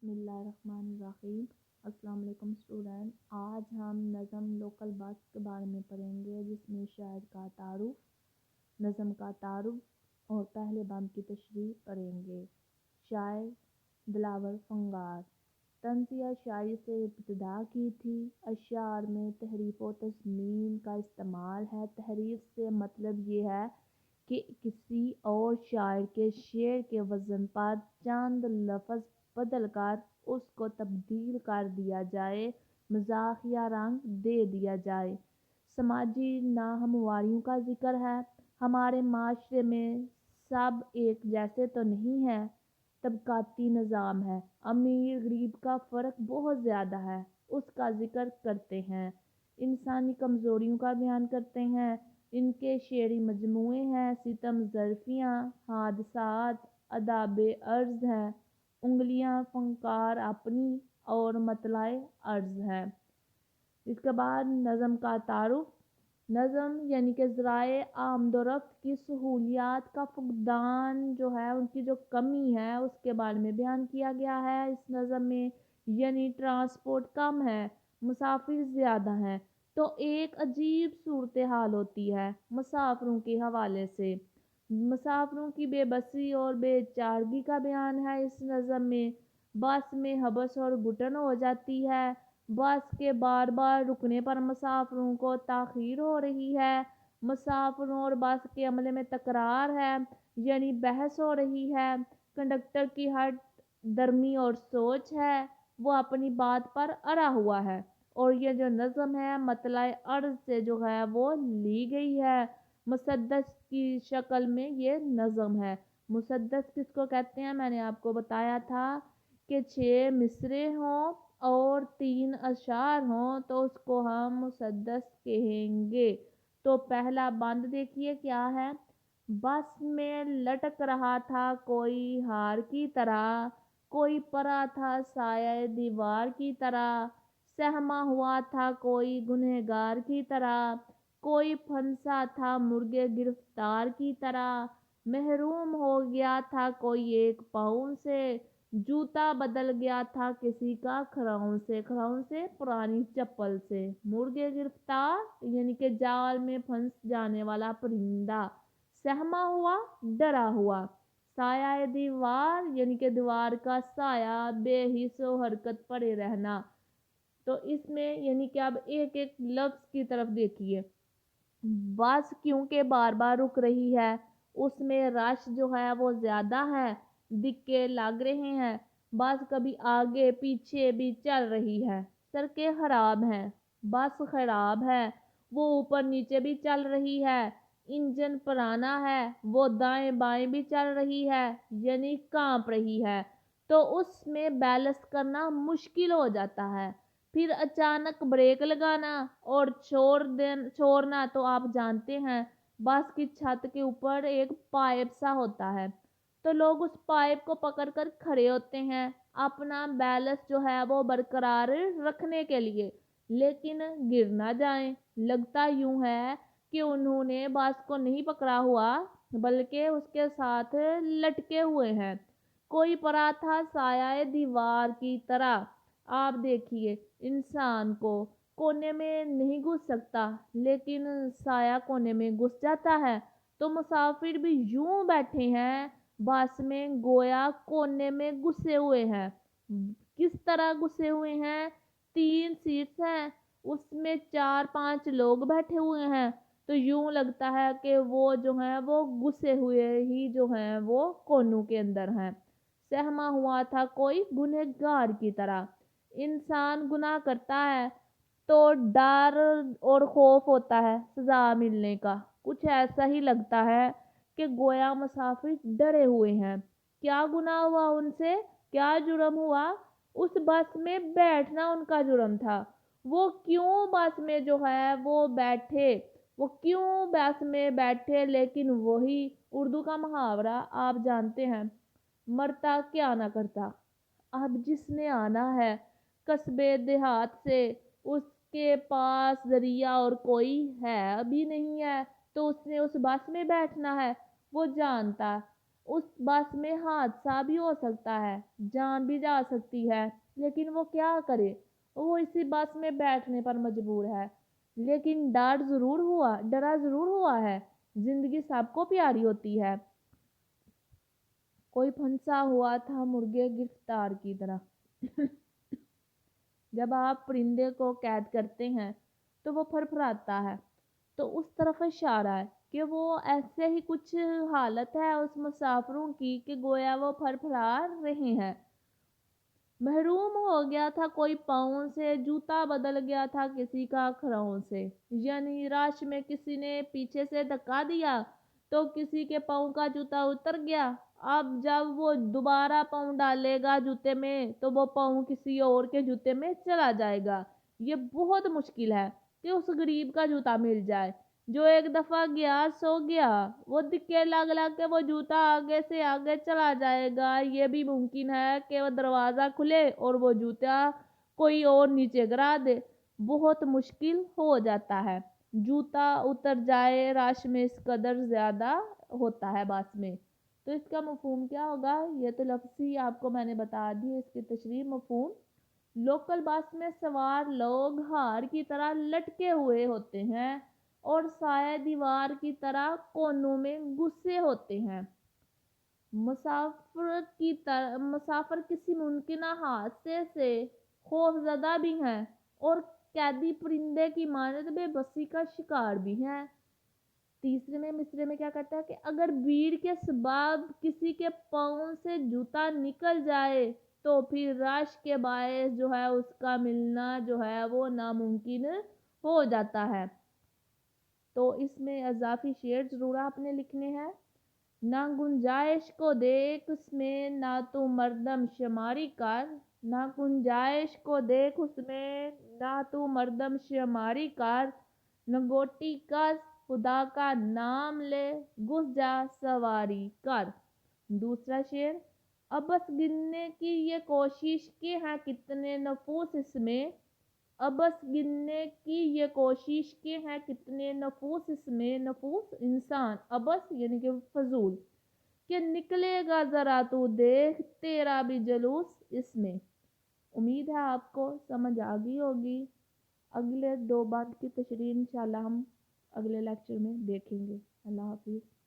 بسم اللہ الرحمن الرحیم۔ السلام علیکم اسٹوڈنٹ، آج ہم نظم لوکل بس کے بارے میں پڑھیں گے، جس میں شاعر کا تعارف، نظم کا تعارف اور پہلے بند کی تشریح کریں گے۔ شاعر دلاور فنگار۔ طنزیہ شاعری سے ابتدا کی تھی۔ اشعار میں تحریف و تضمین کا استعمال ہے۔ تحریف سے مطلب یہ ہے کہ کسی اور شاعر کے شعر کے وزن پر چند لفظ بدل کر اس کو تبدیل کر دیا جائے، مزاح یا رنگ دے دیا جائے۔ سماجی ناہمواریوں کا ذکر ہے۔ ہمارے معاشرے میں سب ایک جیسے تو نہیں ہیں، طبقاتی نظام ہے، امیر غریب کا فرق بہت زیادہ ہے، اس کا ذکر کرتے ہیں۔ انسانی کمزوریوں کا بیان کرتے ہیں۔ ان کے شعری مجموعے ہیں: ستم ظرفیاں، حادثات، آداب عرض ہیں، انگلیاں فنکار اپنی اور مطلع عرض ہے۔ اس کے بعد نظم کا تعارف۔ نظم یعنی کہ ذرائع آمد و رفت کی سہولیات کا فقدان جو ہے، ان کی جو کمی ہے، اس کے بارے میں بیان کیا گیا ہے اس نظم میں۔ یعنی ٹرانسپورٹ کم ہے، مسافر زیادہ ہیں، تو ایک عجیب صورتحال ہوتی ہے مسافروں کے حوالے سے۔ مسافروں کی بے بسی اور بے چارگی کا بیان ہے اس نظم میں۔ بس میں حبس اور گھٹن ہو جاتی ہے۔ بس کے بار بار رکنے پر مسافروں کو تاخیر ہو رہی ہے۔ مسافروں اور بس کے عملے میں تکرار ہے، یعنی بحث ہو رہی ہے۔ کنڈکٹر کی ہٹ درمی اور سوچ ہے، وہ اپنی بات پر اڑا ہوا ہے۔ اور یہ جو نظم ہے مطلع عرض سے جو ہے وہ لی گئی ہے۔ مسدس کی شکل میں یہ نظم ہے۔ مسدس کس کو کہتے ہیں؟ میں نے آپ کو بتایا تھا کہ 6 مصرعے ہوں اور 3 اشعار ہوں تو اس کو ہم مسدس کہیں گے۔ تو پہلا بند دیکھیے کیا ہے: بس میں لٹک رہا تھا کوئی ہار کی طرح، کوئی پرا تھا سایہ دیوار کی طرح، سہما ہوا تھا کوئی گنہگار کی طرح، کوئی پھنسا تھا مرغِ گرفتار کی طرح، محروم ہو گیا تھا کوئی ایک پاؤں سے، جوتا بدل گیا تھا کسی کا کھراؤں سے۔ کھراؤں سے پرانی چپل سے۔ مرغِ گرفتار یعنی کہ جال میں پھنس جانے والا پرندہ، سہما ہوا ڈرا ہوا، سایہ دیوار یعنی کہ دیوار کا سایہ، بے حس و حرکت پڑے رہنا۔ تو اس میں یعنی کہ اب ایک ایک لفظ کی طرف دیکھیے۔ بس کیونکہ بار بار رک رہی ہے، اس میں رش جو ہے وہ زیادہ ہے، دکے لگ رہے ہیں، بس کبھی آگے پیچھے بھی چل رہی ہے، سڑکیں خراب ہیں، بس خراب ہے، وہ اوپر نیچے بھی چل رہی ہے، انجن پرانا ہے، وہ دائیں بائیں بھی چل رہی ہے، یعنی کانپ رہی ہے، تو اس میں بیلنس کرنا مشکل ہو جاتا ہے۔ پھر اچانک بریک لگانا اور چھوڑنا تو آپ جانتے ہیں، بس کی چھت کے اوپر ایک پائپ سا ہوتا ہے، تو لوگ اس پائپ کو پکڑ کر کھڑے ہوتے ہیں اپنا بیلنس جو ہے وہ برقرار رکھنے کے لیے، لیکن گر نہ جائیں۔ لگتا یوں ہے کہ انہوں نے بس کو نہیں پکڑا ہوا بلکہ اس کے ساتھ لٹکے ہوئے ہیں۔ کوئی پڑا تھا سایہ دیوار کی طرح۔ آپ دیکھیے، انسان کو کونے میں نہیں گھس سکتا لیکن سایہ کونے میں گھس جاتا ہے، تو مسافر بھی یوں بیٹھے ہیں بس میں گویا کونے میں گھسے ہوئے ہیں۔ کس طرح گھسے ہوئے ہیں؟ 3 سیٹس ہیں، اس میں 4-5 لوگ بیٹھے ہوئے ہیں، تو یوں لگتا ہے کہ وہ جو ہیں وہ گھسے ہوئے ہی جو ہیں وہ کونوں کے اندر ہیں۔ سہما ہوا تھا کوئی گنہگار کی طرح۔ انسان گناہ کرتا ہے تو ڈر اور خوف ہوتا ہے سزا ملنے کا۔ کچھ ایسا ہی لگتا ہے کہ گویا مسافر ڈرے ہوئے ہیں۔ کیا گناہ ہوا ان سے؟ کیا جرم ہوا؟ اس بس میں بیٹھنا ان کا جرم تھا۔ وہ کیوں بس میں جو ہے وہ بیٹھے؟ وہ کیوں بس میں بیٹھے؟ لیکن وہی اردو کا محاورہ آپ جانتے ہیں، مرتا کیا نہ کرتا۔ اب جس نے آنا ہے قصبے دیہات سے، اس کے پاس ذریعہ اور کوئی ہے بھی نہیں ہے، تو اس نے اس بس میں بیٹھنا ہے۔ وہ جانتا اس بس میں حادثہ بھی ہو سکتا ہے، جان بھی جا سکتی ہے، لیکن وہ کیا کرے، وہ اسی بس میں بیٹھنے پر مجبور ہے۔ لیکن ڈرا ضرور ہوا ہے۔ زندگی سب کو پیاری ہوتی ہے۔ کوئی پھنسا ہوا تھا مرغے گرفتار کی طرح۔ جب آپ پرندے کو قید کرتے ہیں تو وہ پھر پھراتا ہے، تو اس طرف اشارہ ہے کہ وہ ایسے ہی کچھ حالت ہے اس مسافروں کی کہ گویا وہ پھر پھرا رہے ہیں۔ محروم ہو گیا تھا کوئی پاؤں سے، جوتا بدل گیا تھا کسی کا کھروں سے، یعنی رش میں کسی نے پیچھے سے دھکا دیا تو کسی کے پاؤں کا جوتا اتر گیا۔ اب جب وہ دوبارہ پاؤں ڈالے گا جوتے میں تو وہ پاؤں کسی اور کے جوتے میں چلا جائے گا۔ یہ بہت مشکل ہے کہ اس غریب کا جوتا مل جائے جو ایک دفعہ گیا سو گیا۔ وہ دھکے لگ کے وہ جوتا آگے سے آگے چلا جائے گا۔ یہ بھی ممکن ہے کہ وہ دروازہ کھلے اور وہ جوتا کوئی اور نیچے گرا دے۔ بہت مشکل ہو جاتا ہے۔ جوتا اتر جائے، رش میں اس قدر زیادہ ہوتا ہے بس میں۔ تو اس کا مفہوم کیا ہوگا؟ یہ تو لفظی آپ کو میں نے بتا دی، اس کی تشریح مفہوم۔ لوکل بس میں سوار لوگ ہار کی طرح لٹکے ہوئے ہوتے ہیں اور سایہ دیوار کی طرح کونوں میں گھسے ہوتے ہیں۔ مسافر کسی ممکنہ حادثے سے خوف زدہ بھی ہیں اور قیدی پرندے کی مانند بے بسی کا شکار بھی ہیں۔ تیسرے مصرعے میں کیا کرتا ہے کہ اگر بھیڑ کے سبب کسی کے پاؤں سے جوتا نکل جائے تو پھر رش کے باعث اس کا ملنا وہ ناممکن ہو جاتا ہے۔ تو اس میں اضافی شعر ضرور آپ نے لکھنے ہیں۔ نہ گنجائش کو دیکھ اس میں نہ تو مردم شماری کر، نہ گنجائش کو دیکھ اس میں نہ تو مردم شماری کر، لنگوٹی کس خدا کا نام لے گھس جا سواری کر۔ دوسرا شعر، اب بس گننے کی یہ کوشش کہ ہیں کتنے نفوس اس میں، اب بس گننے کی یہ کوشش کہ ہیں کتنے نفوس اس میں، نفوس انسان، ابس یعنی کہ فضول، کہ نکلے گا ذرا تو دیکھ تیرا بھی جلوس اس میں۔ امید ہے آپ کو سمجھ آ گئی ہوگی۔ اگلے 2 بند کی تشریح انشاءاللہ ہم اگلے لیکچر میں دیکھیں گے۔ اللہ حافظ۔